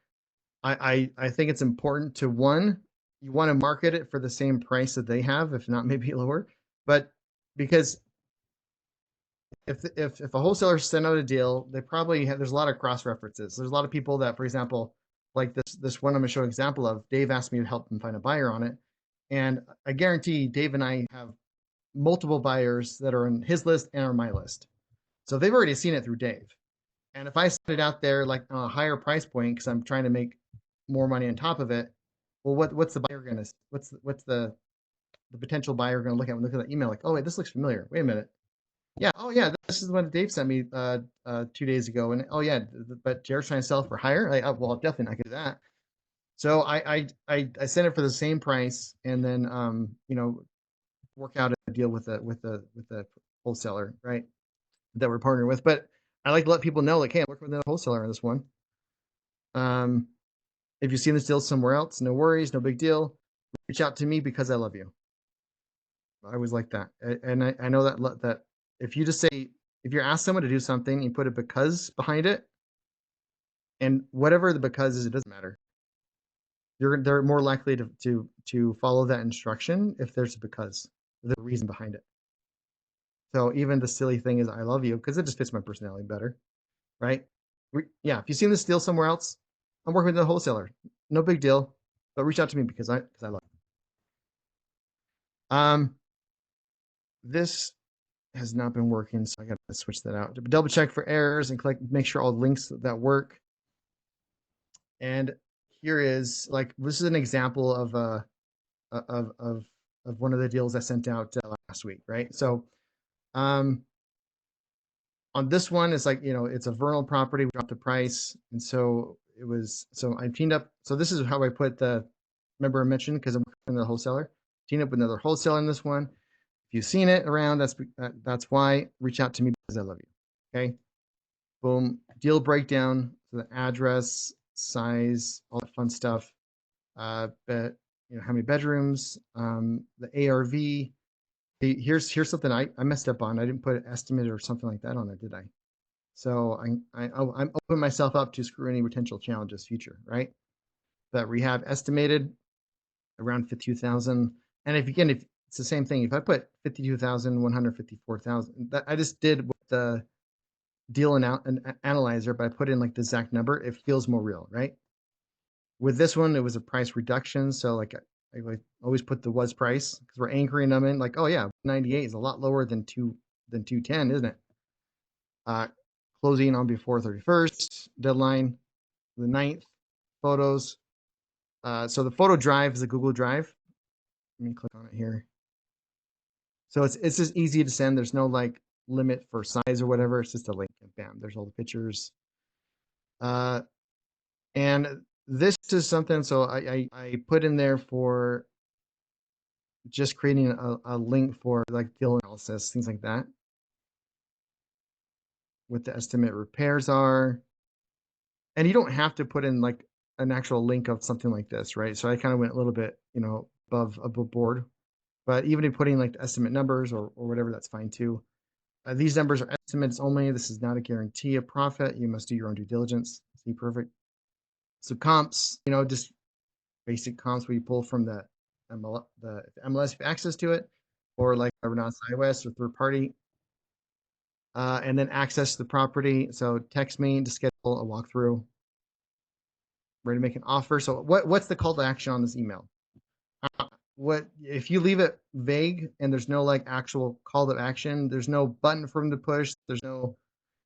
I think it's important to one, you want to market it for the same price that they have, if not maybe lower. But because if a wholesaler sent out a deal, they probably have, there's a lot of cross references. There's a lot of people that, for example, like this one I'm gonna show an example of. Dave asked me to help him find a buyer on it, and I guarantee Dave and I have multiple buyers that are on his list and on my list. So they've already seen it through Dave. And if I set it out there like on a higher price point because I'm trying to make more money on top of it, well, what's the buyer gonna what's the potential buyer gonna look at when look at that email like, oh wait, this looks familiar. Wait a minute. Yeah. Oh yeah, this is what Dave sent me 2 days ago. And oh yeah, but Jared's trying to sell it for higher. Like, oh, well, definitely not gonna do that. So I sent it for the same price, and then work out a deal with the wholesaler, right? That we're partnering with. But I like to let people know, like, hey, I'm working with a wholesaler on this one. If you've seen this deal somewhere else, no worries, no big deal. Reach out to me because I love you. I always like that, and I know that if you just say, if you're asked someone to do something, you put a because behind it, and whatever the because is, it doesn't matter. They're more likely to follow that instruction if there's a because, there's a reason behind it. So even the silly thing is I love you because it just fits my personality better, right? Yeah, if you've seen this deal somewhere else, I'm working with a wholesaler. No big deal, but reach out to me because I love you. This has not been working, so I got to switch that out. Double check for errors and make sure all the links that work. And here is like this is an example of one of the deals I sent out last week, right? So on this one, it's like it's a vernal property. We dropped the price, and so I teamed up. So this is how I put the. Remember I mentioned because I'm working with a wholesaler. Teamed up with another wholesaler in this one. If you've seen it around, that's why. Reach out to me because I love you. Okay. Boom. Deal breakdown. So the address, size, all that fun stuff. But how many bedrooms? The ARV. Here's something I messed up on. I didn't put an estimate or something like that on there, did I? So I'm opening myself up to screw any potential challenges future, right? That rehab estimated around 52,000. And if it's the same thing, if I put 52,000, 154,000, that I just did with the deal analyzer, but I put in like the exact number, it feels more real, right? With this one, it was a price reduction. So like I always put the was price because we're anchoring them in like, oh yeah, 98 is a lot lower than 210, isn't it? Closing on before 31st, deadline the 9th, photos. So the photo drive is a Google Drive. Let me click on it here. So it's just easy to send. There's no like limit for size or whatever. It's just a link and bam, there's all the pictures. And this is something, so I put in there for just creating a link for like deal analysis, things like that. What the estimate repairs are. And you don't have to put in like an actual link of something like this, right? So I kind of went a little bit, above board. But even in putting like the estimate numbers or whatever, that's fine too. These numbers are estimates only. This is not a guarantee of profit. You must do your own due diligence. See, perfect. So comps, just basic comps where you pull from the MLS, access to it, or like a Renaissance iOS or third party. And then access the property. So text me to schedule a walkthrough. Ready to make an offer. So what's the call to action on this email? What if you leave it vague and there's no like actual call to action? There's no button for them to push. There's no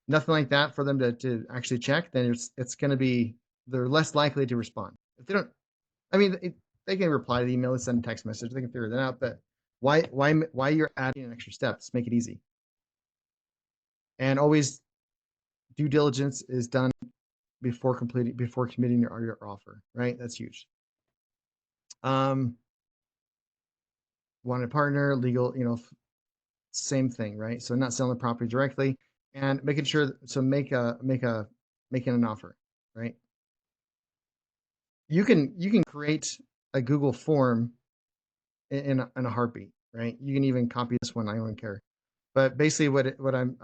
nothing like that for them to actually check, then it's going to be, they're less likely to respond. If they don't, I mean, they can reply to the email and send a text message. They can figure that out. But why you're adding an extra step? Just make it easy. And always, due diligence is done before committing your offer, right? That's huge. Wanted partner, legal, same thing, right? So not selling the property directly and making sure, so making an offer, right? You can create a Google form in a heartbeat, right? You can even copy this one. I don't care. But basically, what I'm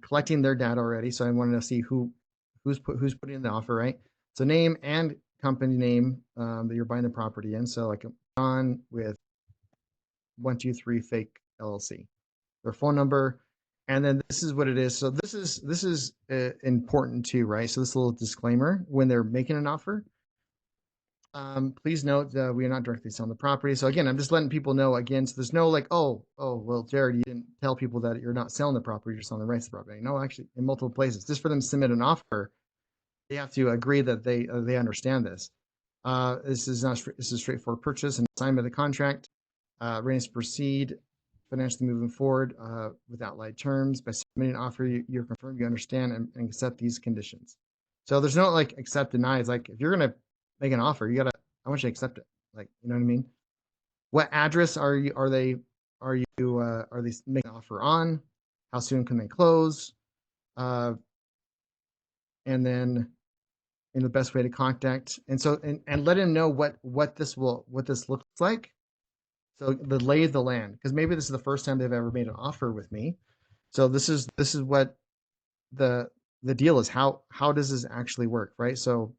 collecting their data already. So I wanted to see who's putting in the offer, right? So name and company name that you're buying the property in. So like John with 123 Fake LLC, their phone number, and then this is what it is. So this is important too, right? So this little disclaimer when they're making an offer. Please note that we are not directly selling the property. So again, I'm just letting people know again. So there's no like, oh, well, Jared, you didn't tell people that you're not selling the property, you're selling the rights to the property. No, actually, in multiple places, just for them to submit an offer, they have to agree that they understand this. This is straightforward purchase and assignment of the contract. Readiness to proceed, financially moving forward without light terms. By submitting an offer, you're confirmed you understand and accept these conditions. So there's no like accept deny. It's like if you're gonna make an offer, I want you to accept it. Like, you know what I mean? What address are they making an offer on? How soon can they close? And then in the best way to contact. And so and let him know what this looks like. So the lay of the land, because maybe this is the first time they've ever made an offer with me. So this is what the deal is. How does this actually work, right? So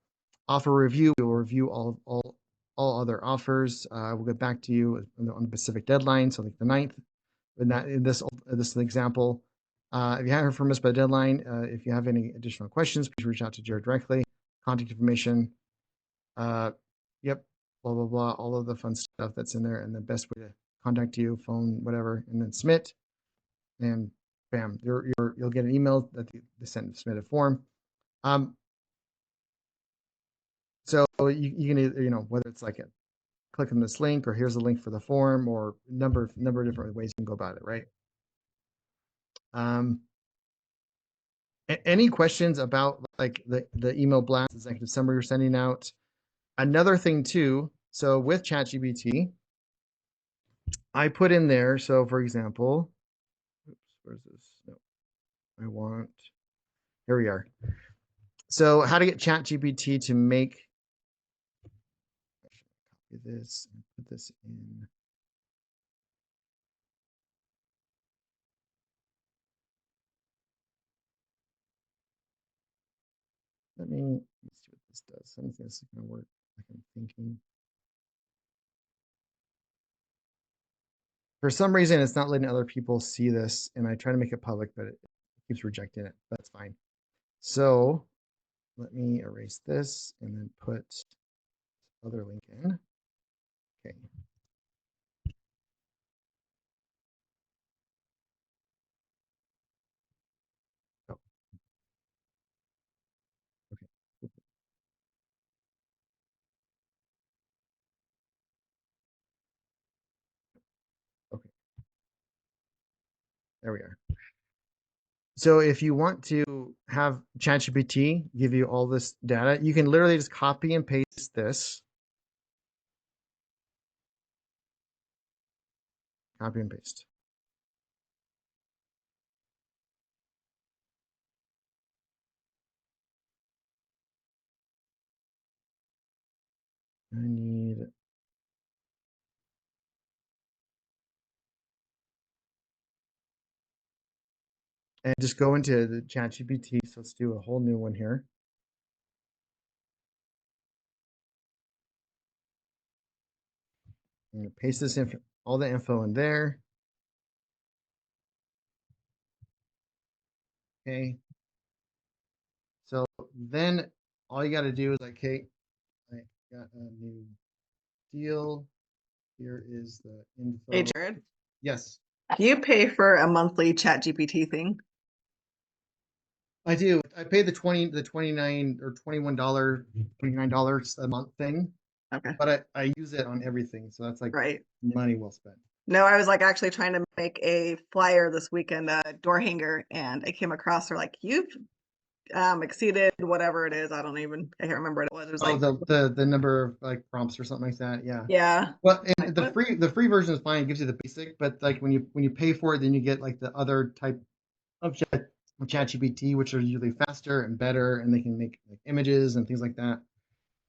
offer review, we will review all other offers. We'll get back to you on the specific deadline, so like the 9th. In this is an example. If you haven't heard from us by the deadline, if you have any additional questions, please reach out to Jared directly. Contact information. Yep, blah blah blah, all of the fun stuff that's in there, and the best way to contact you, phone, whatever, and then submit, and bam, you'll get an email that they sent submitted form. So you can either, whether it's like click on this link or here's a link for the form or number of different ways you can go about it, right? Any questions about like the email blast, executive summary you're sending out? Another thing too, so with ChatGPT, I put in there, so for example, oops, where's this? No, here we are. So how to get ChatGPT to make, copy this and put this in. Let's see what this does. I don't think this is gonna work like I'm thinking. For some reason, it's not letting other people see this, and I try to make it public, but it keeps rejecting it. That's fine. So let me erase this and then put other link in. Okay. Oh. Okay. Okay. There we are. So if you want to have ChatGPT give you all this data, you can literally just copy and paste this. Copy and paste. I need, and just go into the ChatGPT. So let's do a whole new one here. I'm going to paste this info, all the info in there. Okay. So then all you got to do is like, hey, I got a new deal. Here is the info. Hey, Jared. Yes. Do you pay for a monthly Chat GPT thing? I do. I pay the 29 or $29 a month thing, Okay, but I use it on everything. So that's like right. money well spent. No, I was like actually trying to make a flyer this weekend, a door hanger, and I came across her like, you've exceeded whatever it is. I can't remember what it was. It was Oh, like, the number of like prompts or something like that. Yeah. yeah. Well, Like, and what? the free version is fine. It gives you the basic, but like when you pay for it, then you get like the other type of ChatGPT, which are usually faster and better, and they can make like images and things like that.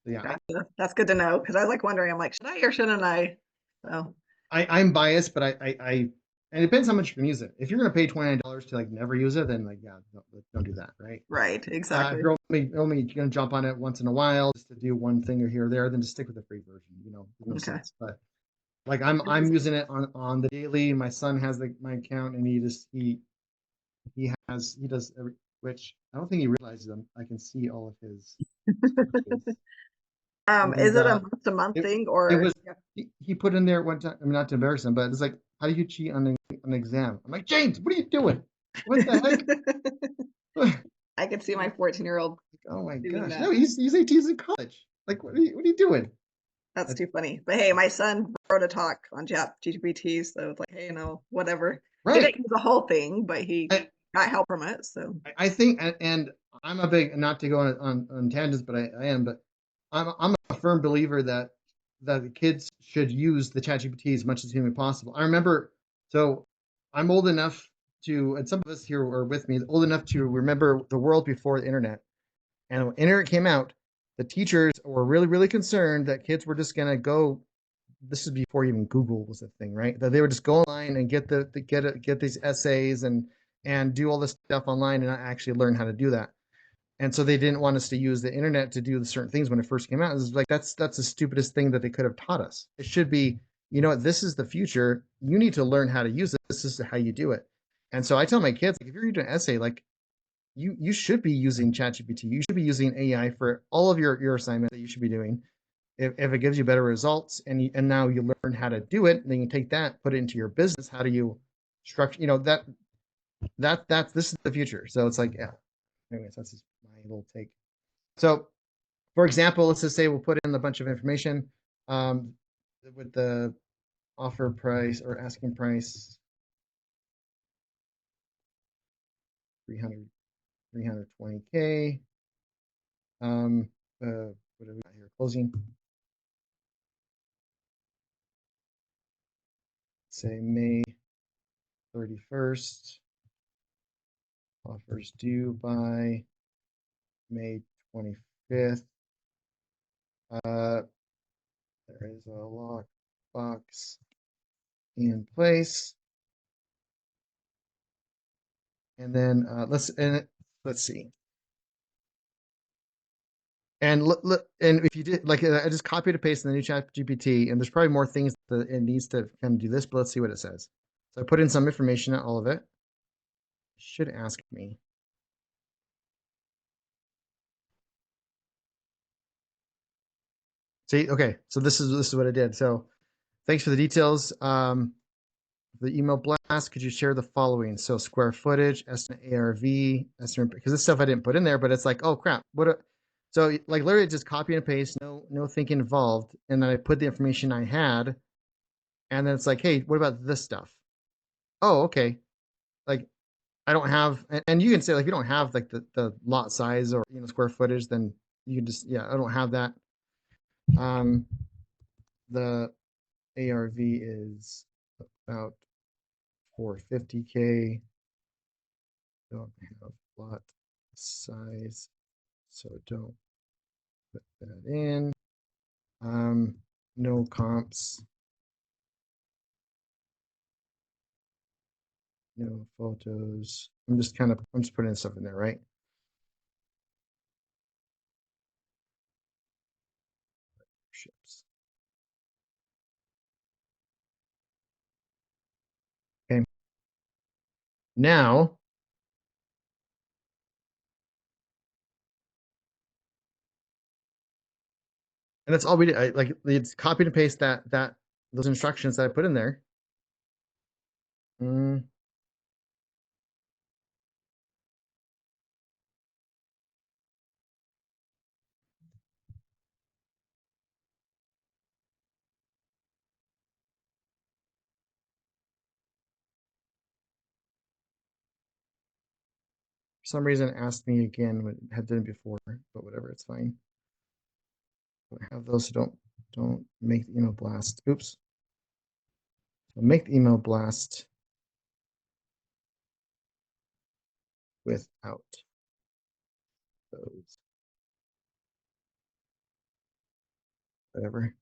So yeah, Gotcha. That's good to know because I was like wondering, I'm like, should I or shouldn't I? So, I'm biased, but and it depends how much you can use it. If you're gonna pay $29 to like never use it, then like yeah, don't do that, right? right, If exactly. you're only gonna jump on it once in a while just to do one thing or here or there, then just stick with the free version. There's no Okay. sense. But like I'm using it on the daily. My son has my account, and he does which I don't think he realizes I can see all of his searches. Is And it a month to month it thing it or was he put in there one time. I mean, not to embarrass him, but it's like, how do you cheat on an exam? I'm like, James, what are you doing? What the heck? I could see my 14-year-old Oh my doing gosh! that. No, he's 18, he's in college. Like, what are you doing? That's too funny. But hey, my son wrote a talk on GPT, so it's like, hey, whatever. He Right. didn't use the whole thing, but he I, got help from it. So I think, and I'm a big, not to go on tangents, but I am, but I'm a firm believer that the kids should use the ChatGPT as much as humanly possible. I remember, so I'm old enough to, and some of us here are with me, old enough to remember the world before the internet. And when internet came out, the teachers were really, really concerned that kids were just gonna go. This is before even Google was a thing, right? That they would just go online and get these essays and do all this stuff online and not actually learn how to do that. And so they didn't want us to use the internet to do the certain things when it first came out. It was like that's the stupidest thing that they could have taught us. It should be, what, this is the future. You need to learn how to use it. This is how you do it. And so I tell my kids, like, if you're reading an essay, like you should be using ChatGPT. You should be using AI for all of your assignments that you should be doing. If it gives you better results and now you learn how to do it, then you take that, put it into your business. How do you structure? That's this is the future. So it's like, yeah. Anyways, that's just my little take. So, for example, let's just say we'll put in a bunch of information um, with the offer price or asking price 300 320K. What do we got here? Closing. Say May 31st. Offers due by May 25th. There is a lock box in place. And then let's see. And and if you did, like, I just copied and pasted in the new chat GPT, and there's probably more things that it needs to kind of do this, but let's see what it says. So I put in some information, not all of it. Should ask me. See, okay, so this is what I did. So thanks for the details. The email blast, could you share the following? So square footage, estimate ARV, estimate, because this stuff I didn't put in there, but it's like, oh crap, so like literally just copy and paste, no thinking involved, and then I put the information I had, and then it's like, hey, what about this stuff? Oh, okay, like I don't have, and you can say, like, if you don't have like the lot size or square footage, then you can just, yeah, I don't have that. The ARV is about 450K. Don't have lot size, so don't put that in. No comps, no photos. I'm just putting stuff in there, right? Ships. Okay. Now, and that's all we did. It's copied and paste those instructions that I put in there. For some reason, it asked me again when it had done it before, but whatever, it's fine. I have those, so don't make the email blast. Oops. So make the email blast without those. Whatever.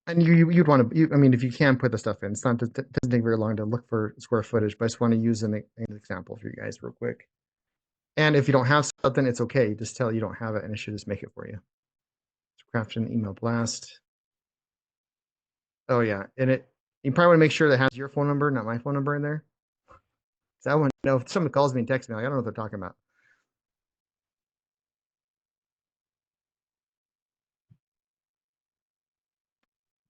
And you'd want to, I mean, if you can put the stuff in, it doesn't take very long to look for square footage, but I just want to use an example for you guys real quick. And if you don't have something, it's okay. Just tell you don't have it, and it should just make it for you. Craft an email blast. Oh yeah, and you probably want to make sure that has your phone number, not my phone number in there. So I want to know if someone calls me and texts me, like, I don't know what they're talking about.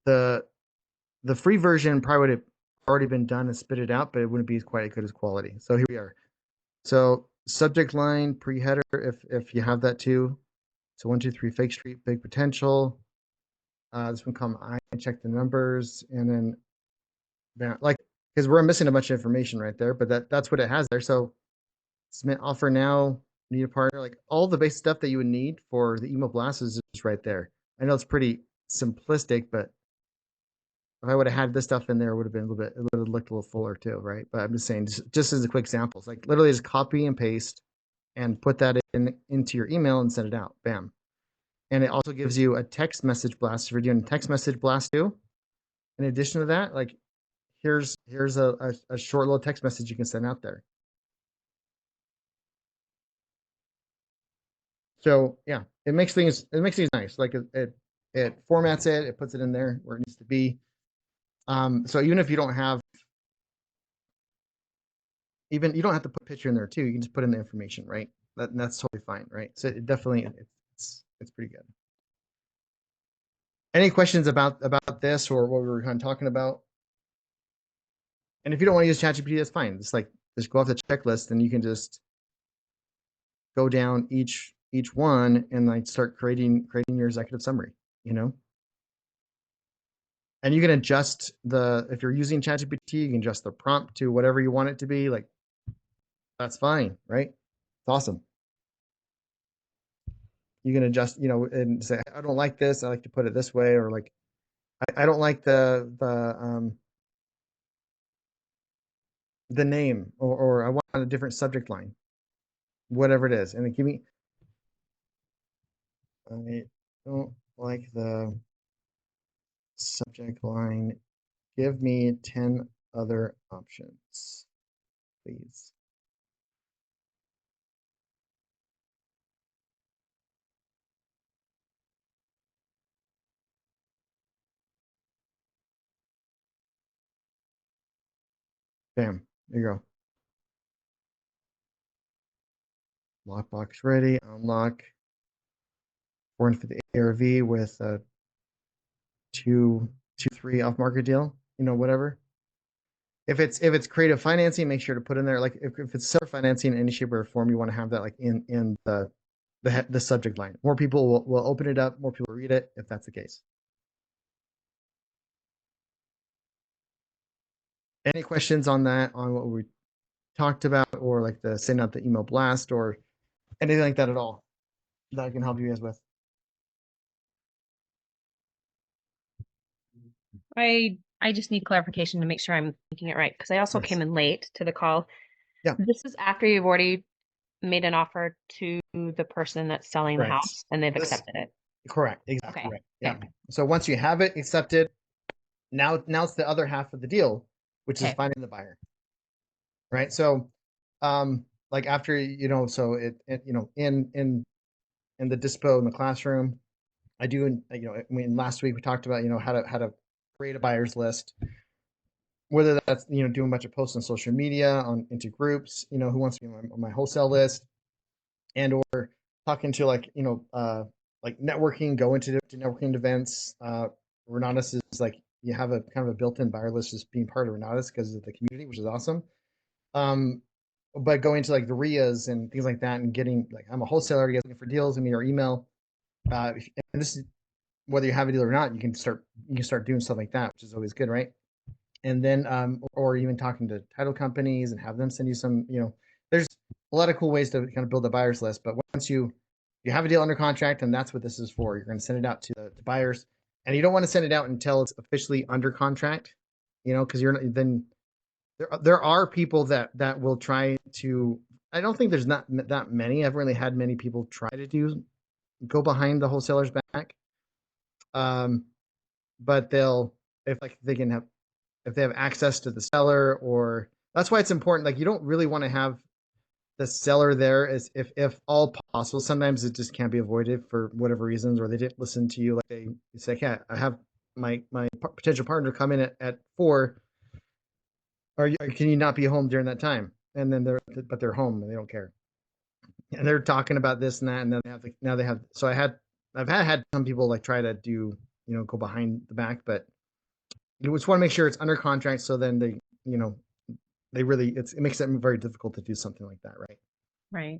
The free version probably would have already been done and spit it out, but it wouldn't be quite as good as quality. So here we are. So subject line, pre-header, if you have that too. So 123 Fake Street, big potential. This one come I check the numbers, and then like, because we're missing a bunch of information right there, but that's what it has there. So submit offer now, need a partner, like all the base stuff that you would need for the email blast is just right there. I know it's pretty simplistic, but if I would have had this stuff in there, it would have been a little bit, it would have looked a little fuller too, right? But I'm just saying, just as a quick examples, like literally just copy and paste and put that into your email and send it out. Bam. And it also gives you a text message blast if you're doing a text message blast too. In addition to that, like here's a short little text message you can send out there. So yeah, it makes things nice. Like it formats it, it puts it in there where it needs to be. So even if you don't have, even you don't have to put a picture in there too. You can just put in the information, right? That's totally fine, right? So it definitely it's pretty good. Any questions about this or what we were kind of talking about? And if you don't want to use ChatGPT, that's fine. It's like just go off the checklist and you can just go down each one and like start creating your executive summary, you know? And you can adjust if you're using ChatGPT, you can adjust the prompt to whatever you want it to be. Like that's fine, right? It's awesome. You can adjust, you know, and say, I don't like this. I like to put it this way, or like, I don't like the name, or I want a different subject line, whatever it is. And then give me, I don't like the subject line. Give me 10 other options, please. Bam, there you go. Lockbox ready, unlock 450 ARV with a 2-3 off market deal, you know, whatever. If it's creative financing, make sure to put in there, like if it's seller financing in any shape or form, you want to have that like in the subject line. More people will open it up, more people read it if that's the case. Any questions on that, on what we talked about, or like the send out the email blast or anything like that at all that I can help you guys with? I just need clarification to make sure I'm thinking it right, because I also Yes. came in late to the call. Yeah. This is after you've already made an offer to the person that's selling Correct. the house and they've This- accepted it. Correct. Exactly. Okay. Right. Yeah. Okay. So once you have it accepted, now it's the other half of the deal, which is Okay. finding the buyer. Right. So, like after, you know, so it you know, in the dispo in the classroom, I do, you know, I mean, last week we talked about, you know, how to create a buyer's list, whether that's, you know, doing a bunch of posts on social media, into groups, you know, who wants to be on my wholesale list, and or talking to, like, you know, like networking, go into networking events. Renatus is like, you have a kind of a built-in buyer list just being part of Renatus because of the community, which is awesome. But going to like the RIAs and things like that and getting, like, I'm a wholesaler, you guys looking for deals, in your email. And this is whether you have a deal or not, you can start doing stuff like that, which is always good, right? And then or even talking to title companies and have them send you some, there's a lot of cool ways to kind of build a buyer's list. But once you have a deal under contract, and that's what this is for, you're going to send it out to the buyers, and you don't want to send it out until it's officially under contract, because then there are people that will try to. I don't think there's not that many. I've really had many people try to go behind the wholesaler's back. But if they have access to the seller, or that's why it's important. Like, you don't really want to have the seller there, as if all possible. Sometimes it just can't be avoided for whatever reasons, or they didn't listen to you. Like, they say, yeah, I have my potential partner come in at 4. Can you not be home during that time? And then they're home and they don't care. And they're talking about this and that, and then they have. So I've had some people like try to do, go behind the back, but you just want to make sure it's under contract. So then they really, it makes it very difficult to do something like that, right? Right.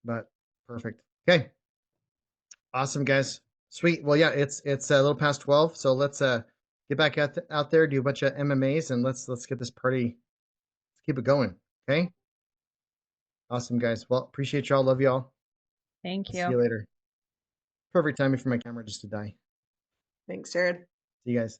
But perfect. Okay. Awesome, guys. Sweet. Well, yeah, it's a little past 12, so let's get back out there, do a bunch of MMAs, and let's get this party. Let's keep it going. Okay. Awesome, guys. Well, appreciate y'all. Love y'all. Thank See you. you later. Perfect timing for my camera just to die. Thanks, Jared. See you guys.